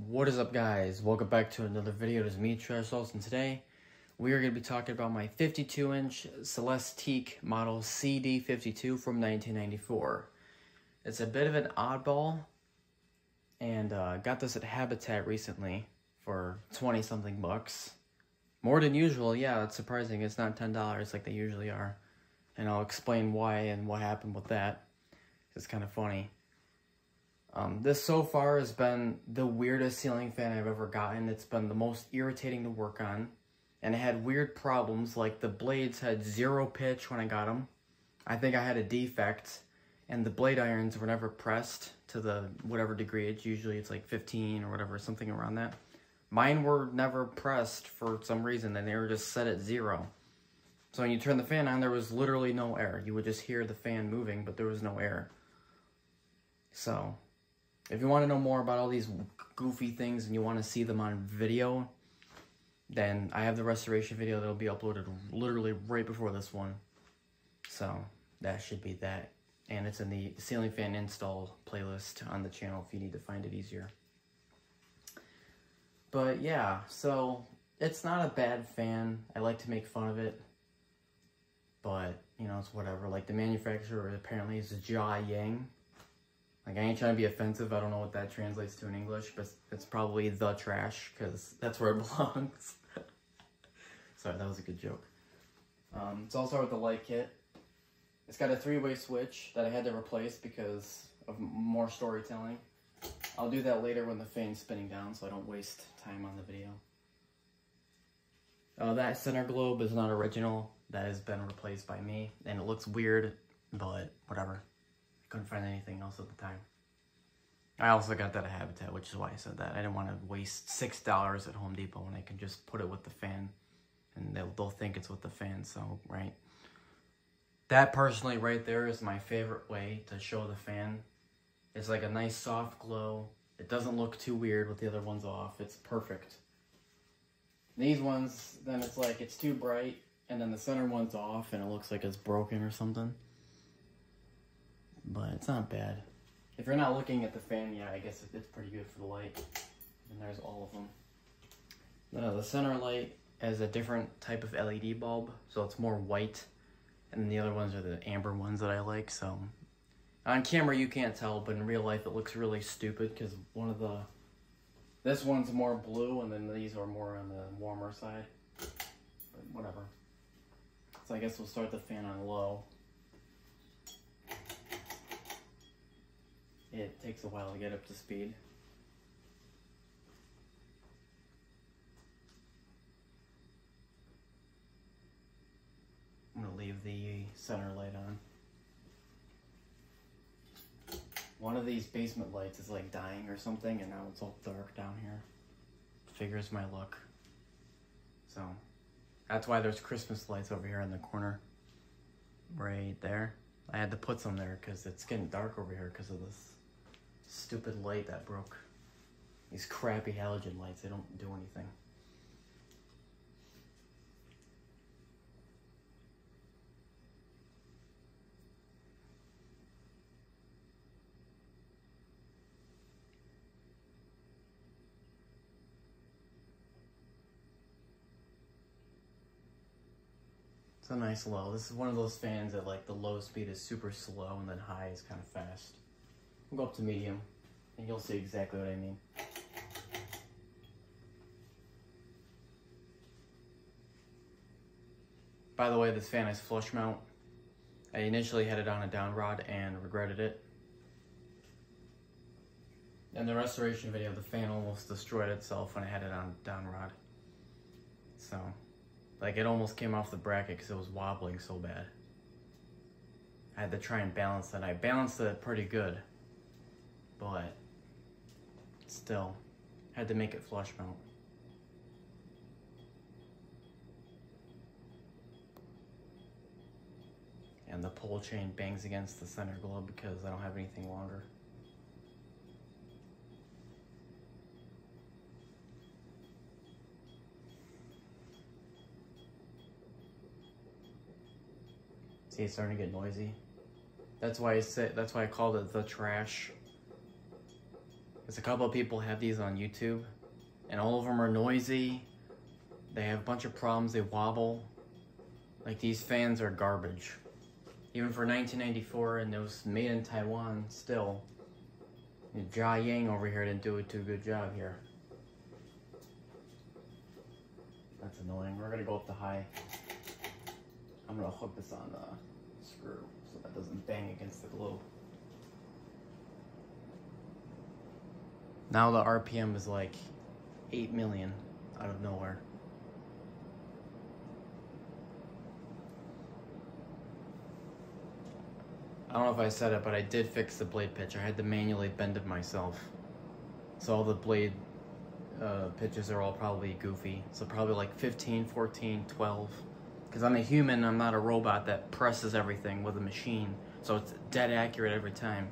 What is up, guys? Welcome back to another video. It is me, Trash and today we are going to be talking about my 52-inch Celestique model CD52 from 1994. It's a bit of an oddball, and got this at Habitat recently for 20-something bucks. More than usual, yeah, it's surprising. It's not $10 like they usually are, and I'll explain why and what happened with that. It's kind of funny. This so far has been the weirdest ceiling fan I've ever gotten. It's been the most irritating to work on. And it had weird problems, like the blades had zero pitch when I got them. I think I had a defect, and the blade irons were never pressed to the whatever degree. It's like 15 or whatever, something around that. Mine were never pressed for some reason, and they were just set at 0. So when you turn the fan on, there was literally no air. You would just hear the fan moving, but there was no air. So if you want to know more about all these goofy things and you want to see them on video, then I have the restoration video that'll be uploaded literally right before this one. So that should be that. And it's in the ceiling fan install playlist on the channel if you need to find it easier. But yeah, so it's not a bad fan. I like to make fun of it. But, you know, it's whatever. Like, the manufacturer apparently is Jia Yang. Like, I ain't trying to be offensive. I don't know what that translates to in English, but it's probably the trash, because that's where it belongs. Sorry, that was a good joke. It's also with the light kit. It's got a 3-way switch that I had to replace because of more storytelling. I'll do that later when the fan's spinning down, so I don't waste time on the video. That center globe is not original. That has been replaced by me, and it looks weird, but whatever. Couldn't find anything else at the time. I also got that at Habitat, which is why I said that. I didn't want to waste $6 at Home Depot when I can just put it with the fan, and they'll think it's with the fan, so, right. That personally right there is my favorite way to show the fan. It's like a nice soft glow. It doesn't look too weird with the other ones off. It's perfect. These ones, then it's like it's too bright, and then the center one's off, and it looks like it's broken or something. But it's not bad. If you're not looking at the fan, yeah, I guess it's pretty good for the light. And there's all of them. The center light has a different type of LED bulb, so it's more white. And then the other ones are the amber ones that I like, so. On camera you can't tell, but in real life it looks really stupid, because this one's more blue, and then these are more on the warmer side. But whatever. So I guess we'll start the fan on low. It takes a while to get up to speed. I'm going to leave the center light on. One of these basement lights is like dying or something, and now it's all dark down here. Figures my luck. So, that's why there's Christmas lights over here in the corner. Right there. I had to put some there because it's getting dark over here because of this stupid light that broke. These crappy halogen lights, they don't do anything. It's a nice low. This is one of those fans that, like, the low speed is super slow and then high is kind of fast. We'll go up to medium, and you'll see exactly what I mean. By the way, this fan is flush mount. I initially had it on a down rod and regretted it. In the restoration video, the fan almost destroyed itself when I had it on down rod. So, like, it almost came off the bracket because it was wobbling so bad. I had to try and balance that. I balanced it pretty good, but still had to make it flush mount. And the pole chain bangs against the center globe because I don't have anything longer. See, it's starting to get noisy. That's why I called it the trash. There's a couple of people have these on YouTube, and all of them are noisy. They have a bunch of problems. They wobble. Like, these fans are garbage. Even for 1994, and it was made in Taiwan still. Jia Yang over here didn't do a too good job here. That's annoying. We're gonna go up to high. I'm gonna hook this on the screw so that doesn't bang against the globe. Now the RPM is like 8 million out of nowhere. I don't know if I said it, but I did fix the blade pitch. I had to manually bend it myself. So all the blade pitches are all probably goofy. So probably like 15, 14, 12. Because I'm a human, I'm not a robot that presses everything with a machine. So it's dead accurate every time.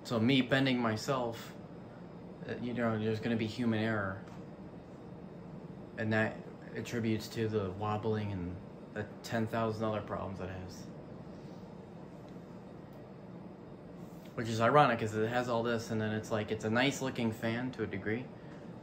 So me bending myself, you know, there's going to be human error. And that attributes to the wobbling and the 10,000 other problems it has. Which is ironic because it has all this, and then it's like, it's a nice looking fan to a degree.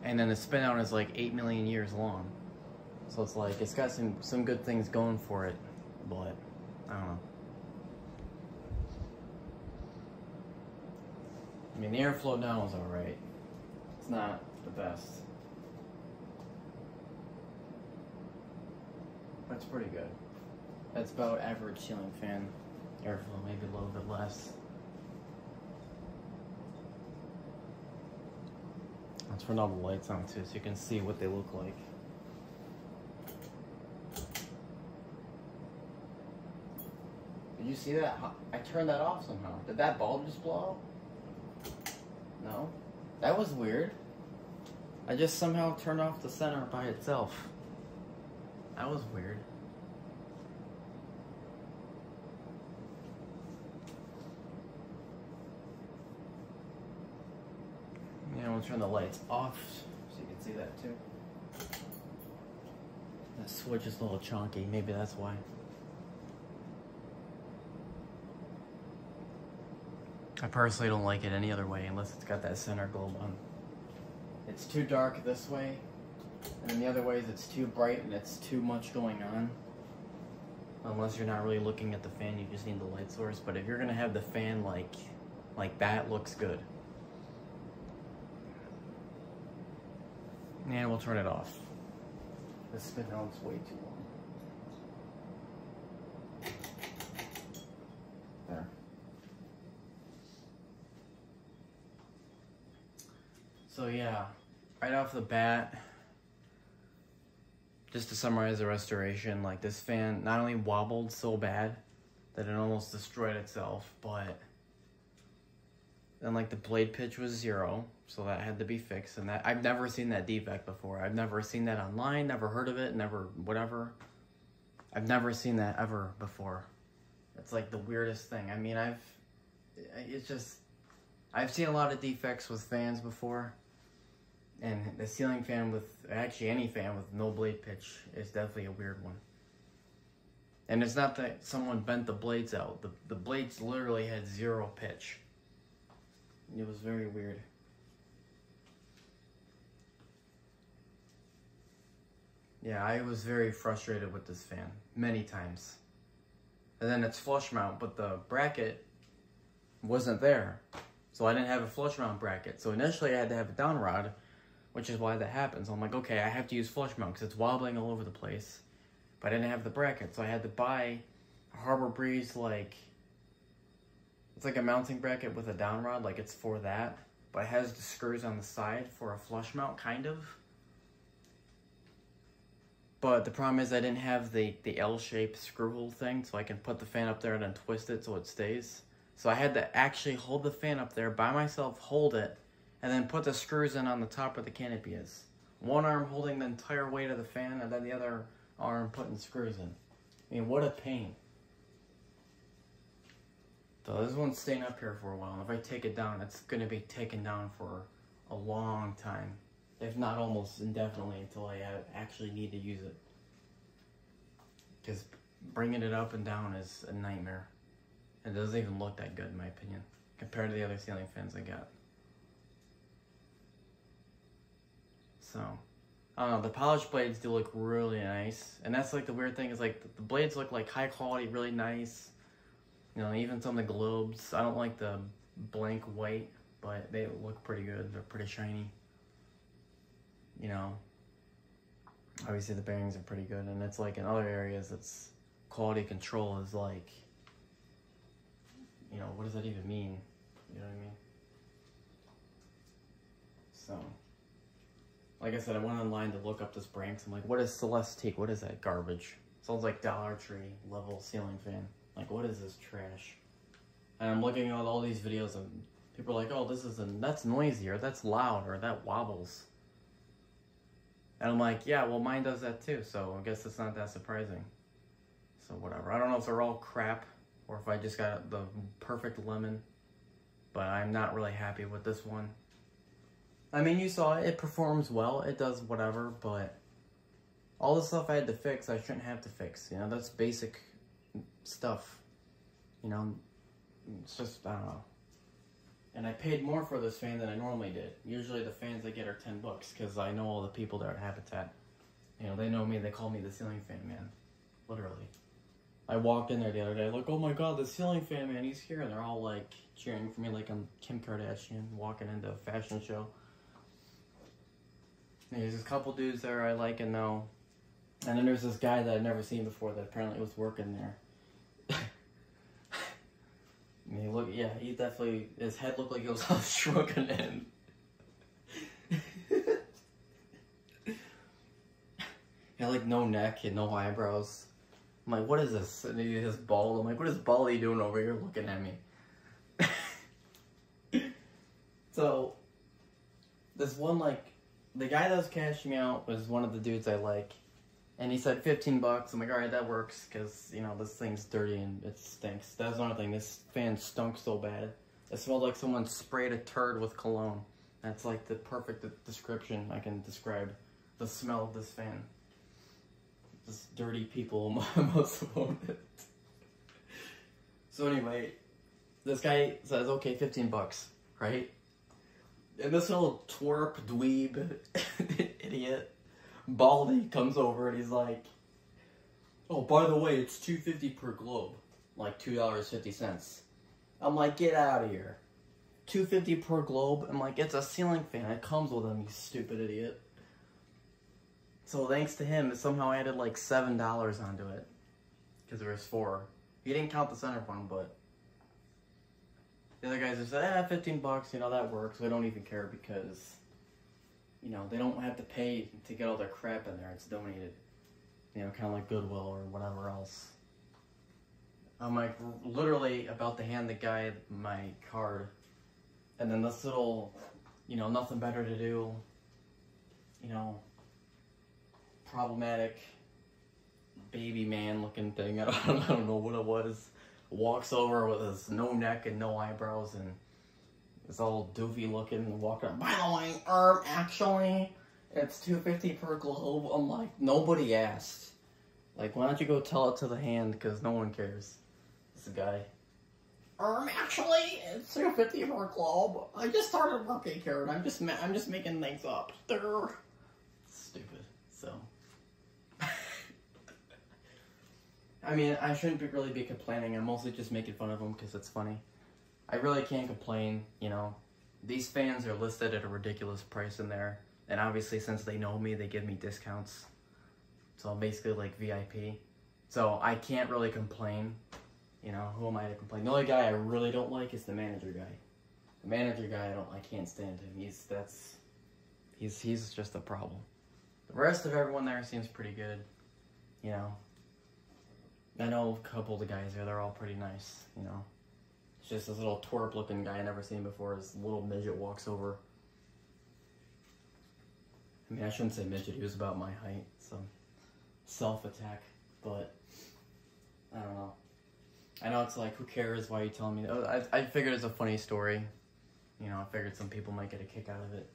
And then the spin out is like 8 million years long. So it's like, it's got some good things going for it, but I don't know. I mean, the airflow now is alright. It's not the best. That's pretty good. That's about average ceiling fan airflow, maybe a little bit less. Let's turn all the lights on too so you can see what they look like. Did you see that? I turned that off somehow. Did that bulb just blow out? No? That was weird. I just somehow turned off the center by itself. That was weird. Yeah, we'll turn the lights off so you can see that too. That switch is a little chunky, maybe that's why. I personally don't like it any other way unless it's got that center globe on. It's too dark this way, and in the other ways it's too bright and it's too much going on. Unless you're not really looking at the fan, you just need the light source. But if you're gonna have the fan like that, looks good. And we'll turn it off. The spin out's way too long. There. So yeah, right off the bat, just to summarize the restoration, like this fan not only wobbled so bad that it almost destroyed itself, but then like the blade pitch was 0, so that had to be fixed. And that I've never seen that defect before. I've never seen that online, never heard of it, never whatever. I've never seen that ever before. It's like the weirdest thing. I mean, I've seen a lot of defects with fans before. And the ceiling fan with, actually any fan with no blade pitch is definitely a weird one. And it's not that someone bent the blades out. The blades literally had 0 pitch. It was very weird. Yeah, I was very frustrated with this fan many times. And then it's flush mount, but the bracket wasn't there. So I didn't have a flush mount bracket. So initially I had to have a down rod, which is why that happens. I'm like, okay, I have to use flush mount because it's wobbling all over the place. But I didn't have the bracket, so I had to buy a Harbor Breeze, like, it's like a mounting bracket with a down rod, like it's for that. But it has the screws on the side for a flush mount, kind of. But the problem is I didn't have the L-shaped screw hole thing, so I can put the fan up there and then twist it so it stays. So I had to actually hold the fan up there by myself, hold it, and then put the screws in on the top where the canopy is. One arm holding the entire weight of the fan, and then the other arm putting screws in. I mean, what a pain. So this one's staying up here for a while, and if I take it down, it's going to be taken down for a long time. If not almost indefinitely until I actually need to use it. Because bringing it up and down is a nightmare. It doesn't even look that good in my opinion, compared to the other ceiling fans I got. So, I don't know, the polished blades do look really nice. And that's like the weird thing is like the blades look like high quality, really nice. You know, even some of the globes. I don't like the blank white, but they look pretty good. They're pretty shiny. You know, obviously the bearings are pretty good. And it's like in other areas, it's quality control is like, you know, what does that even mean? You know what I mean? So, like I said, I went online to look up this brand. I'm like, what is Celestique? What is that garbage? Sounds like Dollar Tree level ceiling fan. Like, what is this trash? And I'm looking at all these videos and people are like, oh, that's noisy, or that's loud, or that wobbles. And I'm like, yeah, well, mine does that too, so I guess it's not that surprising. So whatever. I don't know if they're all crap or if I just got the perfect lemon, but I'm not really happy with this one. I mean, you saw it performs well, it does whatever, but all the stuff I had to fix, I shouldn't have to fix. You know, that's basic stuff. You know, it's just, I don't know. And I paid more for this fan than I normally did. Usually the fans I get are $10 because I know all the people there at Habitat. You know, they know me, they call me the ceiling fan man. Literally. I walked in there the other day, like, oh my god, the ceiling fan man, he's here. And they're all like cheering for me like I'm Kim Kardashian walking into a fashion show. And there's a couple dudes there I like and know. And then there's this guy that I'd never seen before that apparently was working there. I mean, he definitely, his head looked like it was all shrunken in. He had like no neck and no eyebrows. I'm like, what is this? And he is bald. I'm like, what is Baldy doing over here looking at me? So, this one, like, the guy that was cashing out was one of the dudes I like. And he said $15. I'm like, alright, that works, because, you know, this thing's dirty and it stinks. That's another thing, this fan stunk so bad. It smelled like someone sprayed a turd with cologne. That's like the perfect description I can describe the smell of this fan. Just dirty people, most of them. So anyway, this guy says, okay, $15, right? And this little twerp dweeb idiot Baldy comes over and he's like, oh, by the way, it's $2.50 per globe, like $2.50. I'm like, get out of here. $2.50 per globe. I'm like, it's a ceiling fan. It comes with them, you stupid idiot. So thanks to him, it somehow added like $7 onto it, because there was 4. He didn't count the center one, but the other guys just said, $15, you know, that works. We don't even care because, you know, they don't have to pay to get all their crap in there. It's donated. You know, kind of like Goodwill or whatever else. I'm like literally about to hand the guy my card. And then this little, you know, nothing better to do, you know, problematic baby man looking thing, I don't know what it was, walks over with his no neck and no eyebrows and it's all doofy looking and walking up. By the way, actually, it's $2.50 per globe. I'm like, nobody asked. Like, why don't you go tell it to the hand, because no one cares. This guy. Actually, it's $2.50 per globe. I just started working here, and I'm just making things up. Stupid. So. I mean, I shouldn't really be complaining. I'm mostly just making fun of him because it's funny. I really can't complain, you know. These fans are listed at a ridiculous price in there. And obviously, since they know me, they give me discounts. So I'm basically like VIP. So I can't really complain. You know, who am I to complain? The only guy I really don't like is the manager guy. The manager guy, I can't stand him. He's just a problem. The rest of everyone there seems pretty good. You know. I know a couple of the guys there, they're all pretty nice, you know. It's just this little twerp looking guy I never seen before. This little midget walks over. I mean, I shouldn't say midget, he was about my height, so self-attack, but I don't know. I know it's like, who cares, why are you telling me that? I figured it's a funny story. You know, I figured some people might get a kick out of it.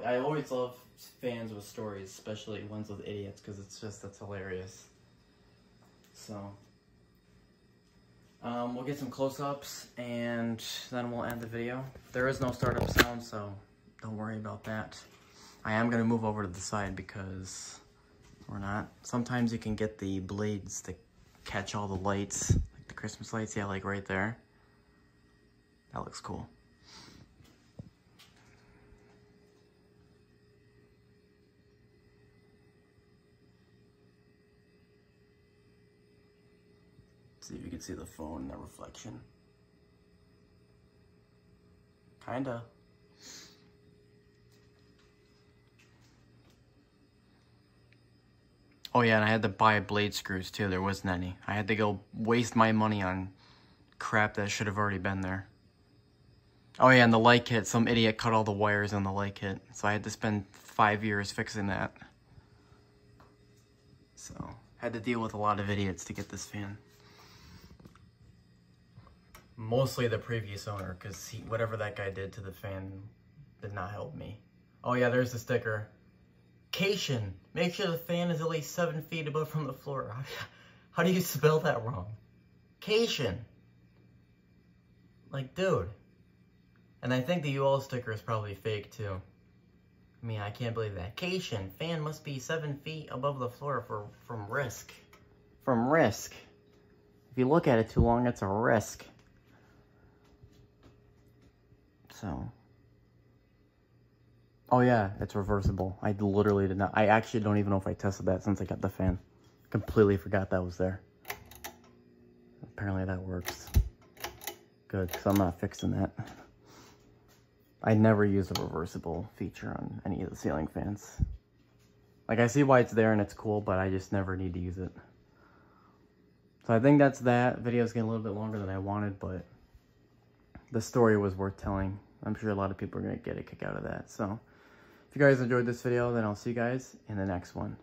I always love fans with stories, especially ones with idiots, because it's hilarious. So, we'll get some close-ups, and then we'll end the video. There is no startup sound, so don't worry about that. I am gonna move over to the side because we're not. Sometimes you can get the blades that catch all the lights, like the Christmas lights, yeah, like right there. That looks cool. See if you can see the phone in the reflection. Kinda. Oh yeah, and I had to buy blade screws too. There wasn't any. I had to go waste my money on crap that should have already been there. Oh yeah, and the light kit. Some idiot cut all the wires on the light kit. So I had to spend 5 years fixing that. So, had to deal with a lot of idiots to get this fan. Mostly the previous owner, because whatever that guy did to the fan did not help me. Oh yeah, there's the sticker. Cation. Make sure the fan is at least 7 feet above from the floor. How do you spell that wrong? Cation. Like, dude. And I think the UL sticker is probably fake too. I mean, I can't believe that. Cation. Fan must be 7 feet above the floor from risk. From risk. If you look at it too long, it's a risk. So. Oh yeah, it's reversible. I literally did not. I actually don't even know if I tested that since I got the fan. Completely forgot that was there. Apparently that works. Good, because I'm not fixing that. I never use a reversible feature on any of the ceiling fans. Like, I see why it's there and it's cool, but I just never need to use it. So I think that's that. Video's getting a little bit longer than I wanted, but the story was worth telling. I'm sure a lot of people are going to get a kick out of that. So if you guys enjoyed this video, then I'll see you guys in the next one.